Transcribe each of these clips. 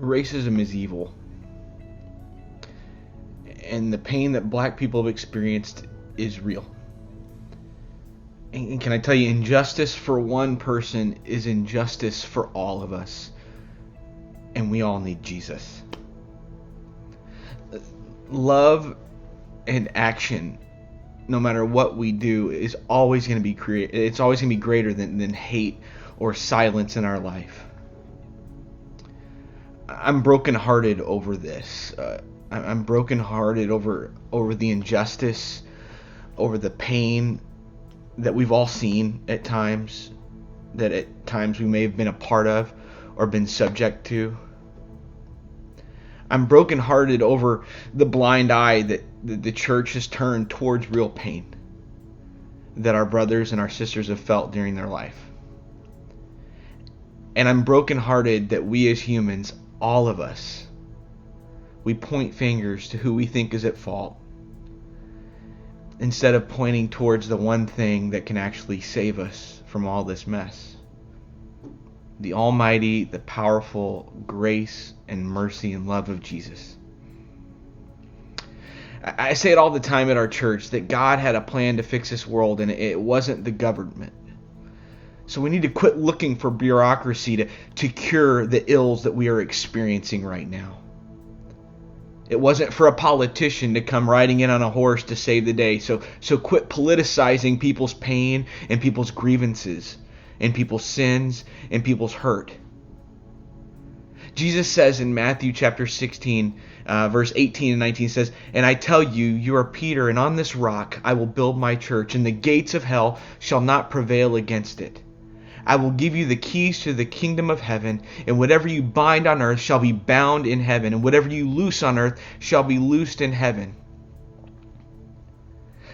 Racism is evil. And the pain that black people have experienced is real. And can I tell you, injustice for one person is injustice for all of us. And we all need Jesus. Love and action, no matter what we do, is always going to be it's always going to be greater than hate or silence in our life. I'm brokenhearted over this. I'm brokenhearted over the injustice, over the pain that we've all seen at times, that at times we may have been a part of or been subject to. I'm brokenhearted over the blind eye that the church has turned towards real pain that our brothers and our sisters have felt during their life. And I'm brokenhearted that we as humans, all of us, we point fingers to who we think is at fault instead of pointing towards the one thing that can actually save us from all this mess. The almighty, the powerful grace and mercy and love of Jesus. I say it all the time at our church that God had a plan to fix this world, and it wasn't the government. So we need to quit looking for bureaucracy to cure the ills that we are experiencing right now. It wasn't for a politician to come riding in on a horse to save the day. So quit politicizing people's pain and people's grievances and people's sins and people's hurt. Jesus says in Matthew chapter 16, verse 18 and 19 says, "And I tell you, you are Peter, and on this rock I will build my church, and the gates of hell shall not prevail against it. I will give you the keys to the kingdom of heaven, and whatever you bind on earth shall be bound in heaven, and whatever you loose on earth shall be loosed in heaven."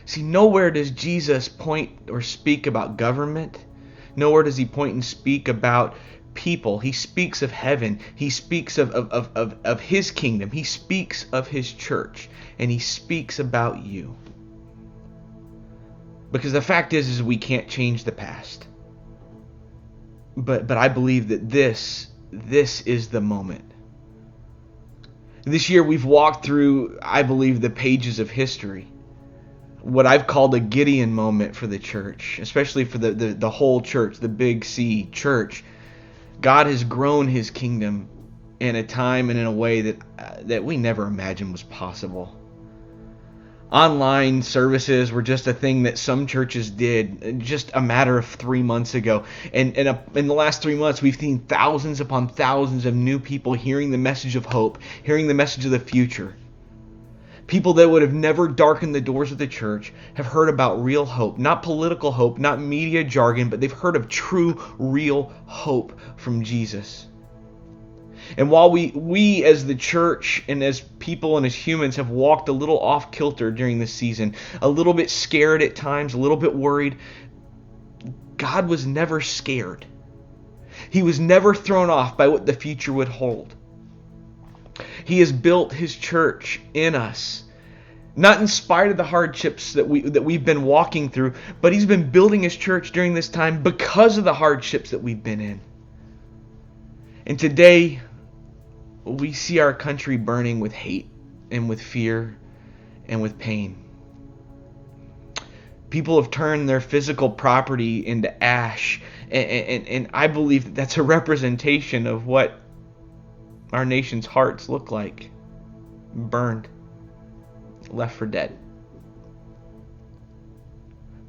See, nowhere does Jesus point or speak about government. Nowhere does he point and speak about people. He speaks of heaven. He speaks of his kingdom. He speaks of his church. And he speaks about you. Because the fact is we can't change the past. But I believe that this is the moment. This year we've walked through, I believe, the pages of history. What I've called a Gideon moment for the church, especially for the whole church, the Big C church. God has grown his kingdom in a time and in a way that we never imagined was possible. Online services were just a thing that some churches did just a matter of 3 months ago. And in the last 3 months, we've seen thousands upon thousands of new people hearing the message of hope, hearing the message of the future. People that would have never darkened the doors of the church have heard about real hope. Not political hope, not media jargon, but they've heard of true, real hope from Jesus. And while we as the church and as people and as humans have walked a little off kilter during this season, a little bit scared at times, a little bit worried, God was never scared. He was never thrown off by what the future would hold. He has built his church in us. Not in spite of the hardships that we've been walking through, but he's been building his church during this time because of the hardships that we've been in. And today, we see our country burning with hate and with fear and with pain. People have turned their physical property into ash, and I believe that that's a representation of what our nation's hearts look like. Burned. Left for dead.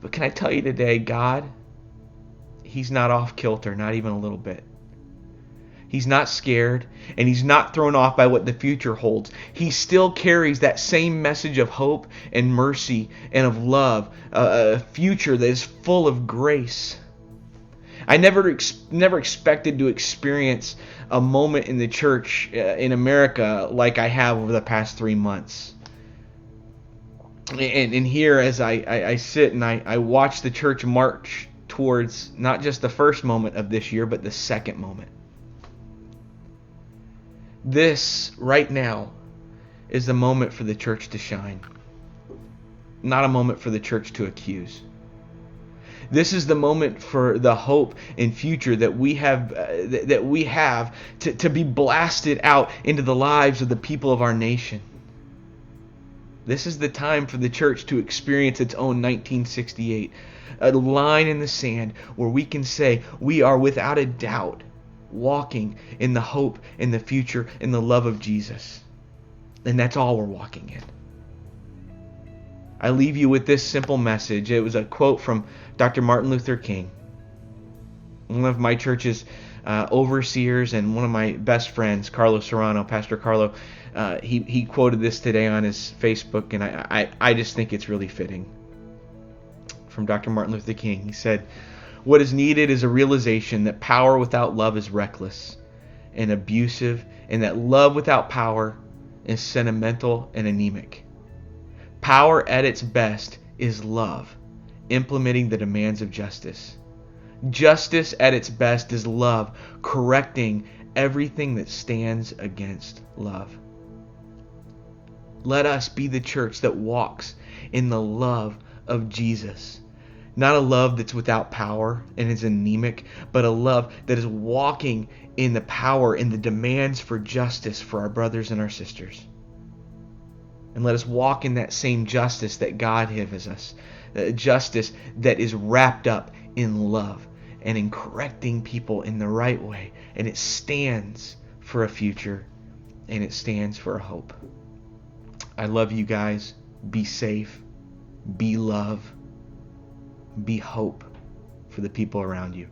But can I tell you today, God, he's not off kilter, not even a little bit. He's not scared, and he's not thrown off by what the future holds. He still carries that same message of hope and mercy and of love, a future that is full of grace. I never expected to experience a moment in the church in America like I have over the past 3 months. And here as I sit and I watch the church march towards not just the first moment of this year, but the second moment. This, right now, is the moment for the church to shine. Not a moment for the church to accuse. This is the moment for the hope and future that we have to be blasted out into the lives of the people of our nation. This is the time for the church to experience its own 1968, a line in the sand where we can say we are without a doubt walking in the hope, in the future, in the love of Jesus. And that's all we're walking in. I leave you with this simple message. It was a quote from Dr. Martin Luther King, one of my church's overseers and one of my best friends, Carlo Serrano, Pastor Carlo. He quoted this today on his Facebook, and I just think it's really fitting. From Dr. Martin Luther King, he said, "What is needed is a realization that power without love is reckless and abusive, and that love without power is sentimental and anemic. Power at its best is love, implementing the demands of justice. Justice at its best is love, correcting everything that stands against love." Let us be the church that walks in the love of Jesus. Not a love that's without power and is anemic, but a love that is walking in the power and the demands for justice for our brothers and our sisters. And let us walk in that same justice that God gives us, justice that is wrapped up in love and in correcting people in the right way. And it stands for a future, and it stands for a hope. I love you guys. Be safe. Be love. Be hope for the people around you.